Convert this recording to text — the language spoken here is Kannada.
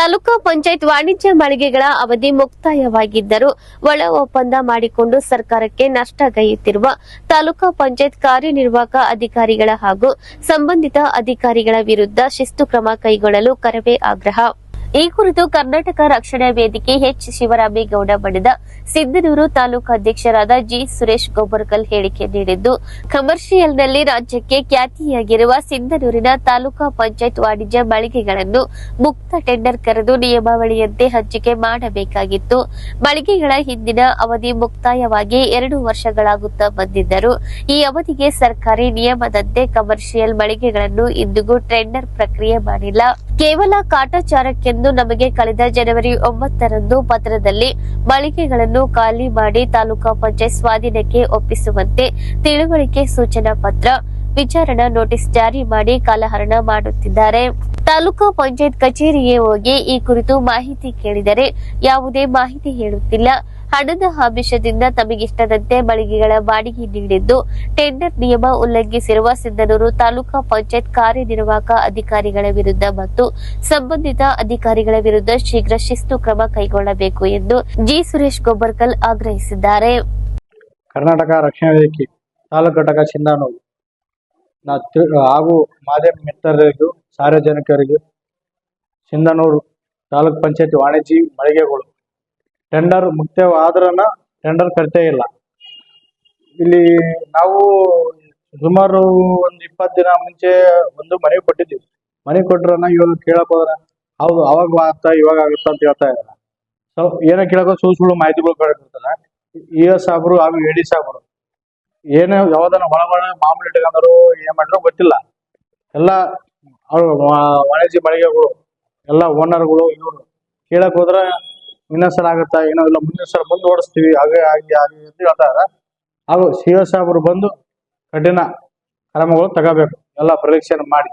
ತಾಲೂಕಾ ಪಂಚಾಯತ್ ವಾಣಿಜ್ಯ ಮಳಿಗೆಗಳ ಅವಧಿ ಮುಕ್ತಾಯವಾಗಿದ್ದರೂ ಒಳ ಒಪ್ಪಂದ ಮಾಡಿಕೊಂಡು ಸರ್ಕಾರಕ್ಕೆ ನಷ್ಟಗೈಯುತ್ತಿರುವ ತಾಲೂಕಾ ಪಂಚಾಯತ್ ಕಾರ್ಯನಿರ್ವಾಹಕ ಅಧಿಕಾರಿಗಳ ಹಾಗೂ ಸಂಬಂಧಿತ ಅಧಿಕಾರಿಗಳ ವಿರುದ್ಧ ಶಿಸ್ತು ಕ್ರಮ ಕೈಗೊಳ್ಳಲು ಕರವೇ ಆಗ್ರಹ. ಈ ಕುರಿತು ಕರ್ನಾಟಕ ರಕ್ಷಣಾ ವೇದಿಕೆ ಎಚ್ ಶಿವರಾಮೇಗೌಡ ಬಣದ ಸಿದ್ದನೂರು ತಾಲೂಕು ಅಧ್ಯಕ್ಷರಾದ ಜಿ ಸುರೇಶ್ ಗೊಬ್ಬರಕಲ್ ಹೇಳಿಕೆ ನೀಡಿದ್ದು, ಕಮರ್ಷಿಯಲ್ನಲ್ಲಿ ರಾಜ್ಯಕ್ಕೆ ಖ್ಯಾತಿಯಾಗಿರುವ ಸಿದ್ದನೂರಿನ ತಾಲೂಕಾ ಪಂಚಾಯತ್ ವಾಣಿಜ್ಯ ಮಳಿಗೆಗಳನ್ನು ಮುಕ್ತ ಟೆಂಡರ್ ಕರೆದು ನಿಯಮಾವಳಿಯಂತೆ ಹಂಚಿಕೆ ಮಾಡಬೇಕಾಗಿತ್ತು. ಮಳಿಗೆಗಳ ಹಿಂದಿನ ಅವಧಿ ಮುಕ್ತಾಯವಾಗಿ 2 ವರ್ಷಗಳಾಗುತ್ತಾ ಬಂದಿದ್ದರೂ ಈ ಅವಧಿಗೆ ಸರ್ಕಾರಿ ನಿಯಮದಂತೆ ಕಮರ್ಷಿಯಲ್ ಮಳಿಗೆಗಳನ್ನು ಇಂದಿಗೂ ಟೆಂಡರ್ ಪ್ರಕ್ರಿಯೆ ಮಾಡಿಲ್ಲ. ಕೇವಲ ಕಾಟಾಚಾರಕ್ಕೆಂದು ನಮಗೆ ಕಳೆದ ಜನವರಿ 9ರಂದು ಪತ್ರದಲ್ಲಿ ಮಳಿಗೆಗಳನ್ನು ಖಾಲಿ ಮಾಡಿ ತಾಲೂಕಾ ಪಂಚಾಯತ್ ಸ್ವಾಧೀನಕ್ಕೆ ಒಪ್ಪಿಸುವಂತೆ ತಿಳುವಳಿಕೆ ಸೂಚನಾ ಪತ್ರ, ವಿಚಾರಣಾ ನೋಟಿಸ್ ಜಾರಿ ಮಾಡಿ ಕಾಲಹರಣ ಮಾಡುತ್ತಿದ್ದಾರೆ. ತಾಲೂಕಾ ಪಂಚಾಯತ್ ಕಚೇರಿಗೆ ಹೋಗಿ ಈ ಕುರಿತು ಮಾಹಿತಿ ಕೇಳಿದರೆ ಯಾವುದೇ ಮಾಹಿತಿ ಹೇಳುತ್ತಿಲ್ಲ. ಹಣದ ಆಮಿಷದಿಂದ ತಮಗಿಷ್ಟದಂತೆ ಮಳಿಗೆಗಳ ಬಾಡಿಗೆ ನೀಡಿದ್ದು, ಟೆಂಡರ್ ನಿಯಮ ಉಲ್ಲಂಘಿಸಿರುವ ಸಿದ್ದನೂರು ತಾಲೂಕಾ ಪಂಚಾಯತ್ ಕಾರ್ಯನಿರ್ವಾಹಕ ಅಧಿಕಾರಿಗಳ ವಿರುದ್ಧ ಮತ್ತು ಸಂಬಂಧಿತ ಅಧಿಕಾರಿಗಳ ವಿರುದ್ಧ ಶೀಘ್ರ ಶಿಸ್ತು ಕ್ರಮ ಕೈಗೊಳ್ಳಬೇಕು ಎಂದು ಜಿ ಸುರೇಶ್ ಗೊಬ್ಬರಕಲ್ ಆಗ್ರಹಿಸಿದ್ದಾರೆ. ಕರ್ನಾಟಕ ರಕ್ಷಣಾ ವೇದಿಕೆ ತಾಲೂಕು ಘಟಕ ಸಿಂಧನೂರು ಹಾಗೂ ಮಾಧ್ಯಮ ಮಿತ್ರರಿಗೂ ಸಾರ್ವಜನಿಕರಿಗೂ ಸಿಂಧನೂರು ತಾಲೂಕ್ ಪಂಚಾಯತ್ ವಾಣಿಜ್ಯ ಮಳಿಗೆಗಳು ಟೆಂಡರ್ ಮುಕ್ತವಾದ್ರನ ಟೆಂಡರ್ ಕರಿತೇ ಇಲ್ಲ. ಇಲ್ಲಿ ನಾವು ಸುಮಾರು ಒಂದು 20 ದಿನ ಮುಂಚೆ ಒಂದು ಮನೆ ಕೊಟ್ಟಿದ್ದೀವಿ. ಮನೆ ಕೊಟ್ರನ ಇವಾಗ ಕೇಳಕ್ ಹೋದ್ರ ಹೌದು ಅವಾಗ ಆಗ್ತಾ ಇವಾಗ ಆಗುತ್ತಾ ಅಂತ ಹೇಳ್ತಾ ಇದಾರೆ. ಸೊ ಏನೋ ಕೇಳಕ್ ಸುಳ್ಳು ಮಾಹಿತಿಗಳು ಕೊಡ್ತಾರೆ. ಸಾಬ್ರು ಹಾಗೂ ಎಡಿ ಸಾಬ್ರು ಏನೋ ಯಾವ್ದನ್ನ ಒಳ ಮಾಮೂಲಿ ಇಟ್ಕೊಂಡ್ರು ಏನ್ ಮಾಡಿದ್ರು ಗೊತ್ತಿಲ್ಲ. ಎಲ್ಲ ಅವ್ರು ವಾಣಿಜ್ಯ ಮಳಿಗೆಗಳು ಎಲ್ಲ ಓನರ್ಗಳು ಇವರು ಕೇಳಕ್ ಹೋದ್ರ ಇನ್ನೊಂದ್ಸಲ ಆಗುತ್ತಾ ಏನೋ ಇಲ್ಲ ಮುಂದಿನ ಸಲ ಮುಂದುವರಿಸ್ತೀವಿ ಹಾಗೆ ಆಗಿ ಅಂತ ಹೇಳ್ತಾರೆ. ಹಾಗೂ ಸಾಬ್ರು ಬಂದು ಕಠಿಣ ಕ್ರಮಗಳು ತಗೋಬೇಕು, ಎಲ್ಲ ಪರೀಕ್ಷೆ ಮಾಡಿ.